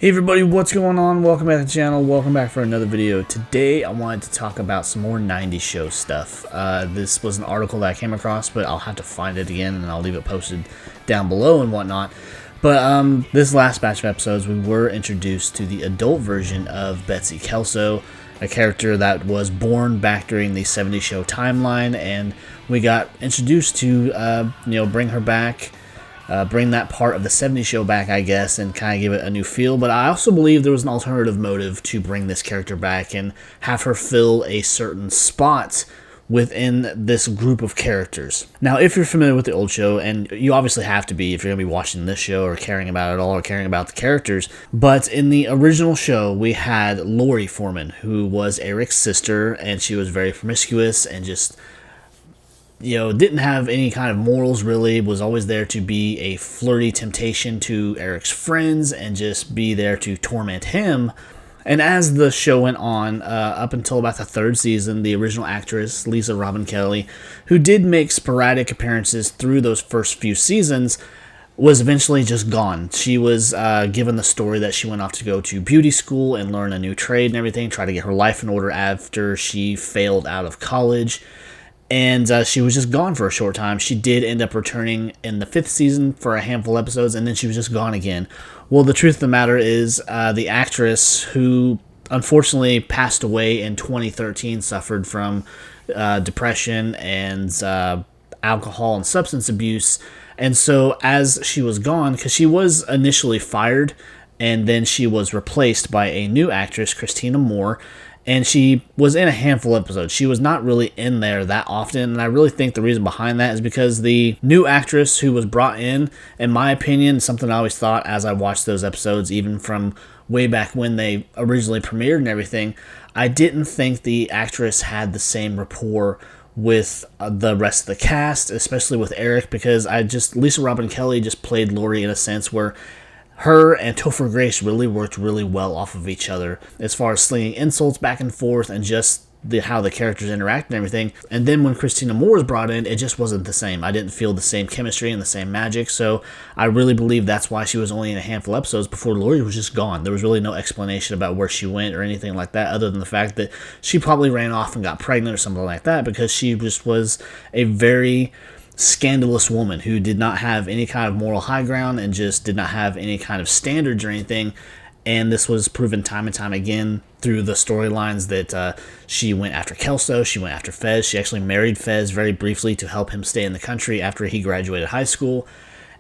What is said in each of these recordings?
Hey everybody, what's going on? Welcome back to the channel. Welcome back for another video. Today I wanted to talk about some more 90s show stuff. This was an article that I came across, but I'll have to find it again and I'll leave it posted down below and whatnot. But this last batch of episodes, we were introduced to the adult version of Betsy Kelso, a character that was born back during the 70s show timeline, and we got introduced to, bring her back. Bring that part of the 70s show back, I guess, and kind of give it a new feel. But I also believe there was an alternative motive to bring this character back and have her fill a certain spot within this group of characters. Now, if you're familiar with the old show, and you obviously have to be if you're going to be watching this show or caring about it all or caring about the characters, but in the original show, we had Laurie Foreman, who was Eric's sister, and she was very promiscuous and just didn't have any kind of morals really, was always there to be a flirty temptation to Eric's friends and just be there to torment him. And as the show went on, up until about the third season, the original actress, Lisa Robin Kelly, who did make sporadic appearances through those first few seasons, was eventually just gone. She was given the story that she went off to go to beauty school and learn a new trade and everything, try to get her life in order after she failed out of college. And she was just gone for a short time. She did end up returning in the 5th season for a handful of episodes, and then she was just gone again. Well, the truth of the matter is the actress who unfortunately passed away in 2013 suffered from depression and alcohol and substance abuse. And so as she was gone, because she was initially fired, and then she was replaced by a new actress, Christina Moore, and she was in a handful of episodes. She was not really in there that often, and I really think the reason behind that is because the new actress who was brought in my opinion, something I always thought as I watched those episodes, even from way back when they originally premiered and everything, I didn't think the actress had the same rapport with the rest of the cast, especially with Eric, because Lisa Robin Kelly just played Laurie in a sense where her and Topher Grace really worked really well off of each other as far as slinging insults back and forth and just how the characters interact and everything. And then when Christina Moore was brought in, it just wasn't the same. I didn't feel the same chemistry and the same magic, so I really believe that's why she was only in a handful of episodes before Laurie was just gone. There was really no explanation about where she went or anything like that, other than the fact that she probably ran off and got pregnant or something like that, because she just was a very scandalous woman who did not have any kind of moral high ground and just did not have any kind of standards or anything. And this was proven time and time again through the storylines that she went after Kelso, she went after Fez. She actually married Fez very briefly to help him stay in the country after he graduated high school.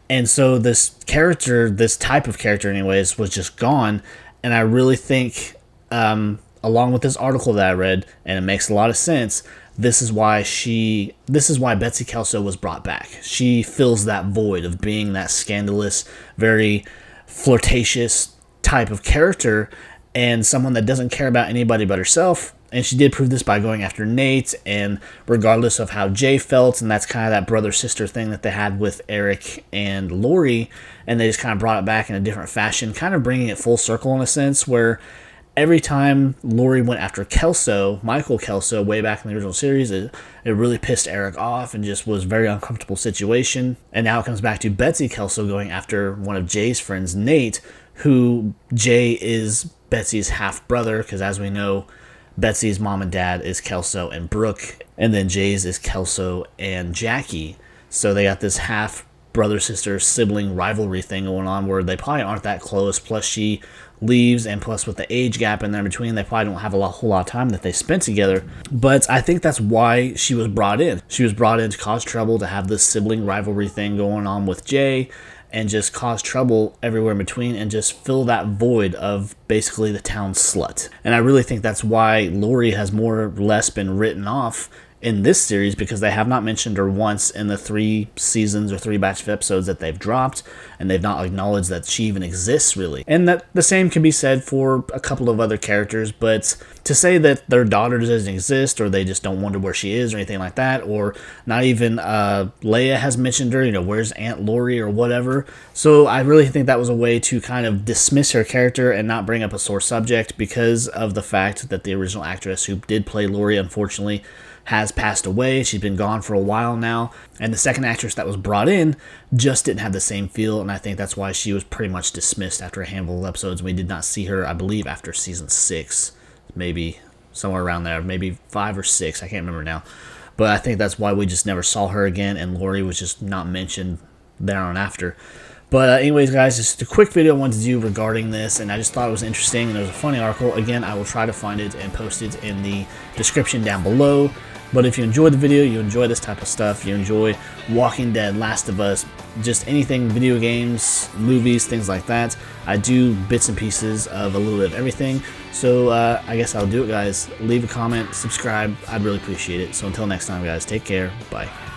And so this character, this type of character anyways, was just gone. And I really think, along with this article that I read, and it makes a lot of sense, this is why Betsy Kelso was brought back. She fills that void of being that scandalous, very flirtatious type of character and someone that doesn't care about anybody but herself. And she did prove this by going after Nate, and regardless of how Jay felt, and that's kind of that brother-sister thing that they had with Eric and Laurie, and they just kind of brought it back in a different fashion, kind of bringing it full circle in a sense, where every time Laurie went after Michael Kelso, way back in the original series, it really pissed Eric off and just was a very uncomfortable situation. And now it comes back to Betsy Kelso going after one of Jay's friends, Nate, who Jay is Betsy's half-brother, because as we know, Betsy's mom and dad is Kelso and Brooke, and then Jay's is Kelso and Jackie. So they got this half-brother-sister sibling rivalry thing going on where they probably aren't that close, plus she leaves, and plus with the age gap in there between, they probably don't have a whole lot of time that they spent together. But I think that's why she was brought in. She was brought in to cause trouble, to have this sibling rivalry thing going on with Jay, and just cause trouble everywhere in between, and just fill that void of basically the town slut. And I really think that's why Laurie has more or less been written off in this series, because they have not mentioned her once in the 3 seasons or 3 batch of episodes that they've dropped, and they've not acknowledged that she even exists, really. And that the same can be said for a couple of other characters, but to say that their daughter doesn't exist, or they just don't wonder where she is, or anything like that, or not even Leia has mentioned her, where's Aunt Laurie, or whatever. So I really think that was a way to kind of dismiss her character and not bring up a sore subject, because of the fact that the original actress who did play Laurie, unfortunately, has passed away. She's been gone for a while now, and the second actress that was brought in just didn't have the same feel, and I think that's why she was pretty much dismissed after a handful of episodes. We did not see her, I believe, after season 6, maybe somewhere around there, maybe 5 or 6, I can't remember now. But I think that's why we just never saw her again, and Laurie was just not mentioned there on after. But anyways, guys, just a quick video I wanted to do regarding this, and I just thought it was interesting, and it was a funny article. Again, I will try to find it and post it in the description down below. But if you enjoyed the video, you enjoy this type of stuff, you enjoy Walking Dead, Last of Us, just anything, video games, movies, things like that, I do bits and pieces of a little bit of everything. So I guess I'll do it, guys. Leave a comment, subscribe. I'd really appreciate it. So until next time, guys, take care. Bye.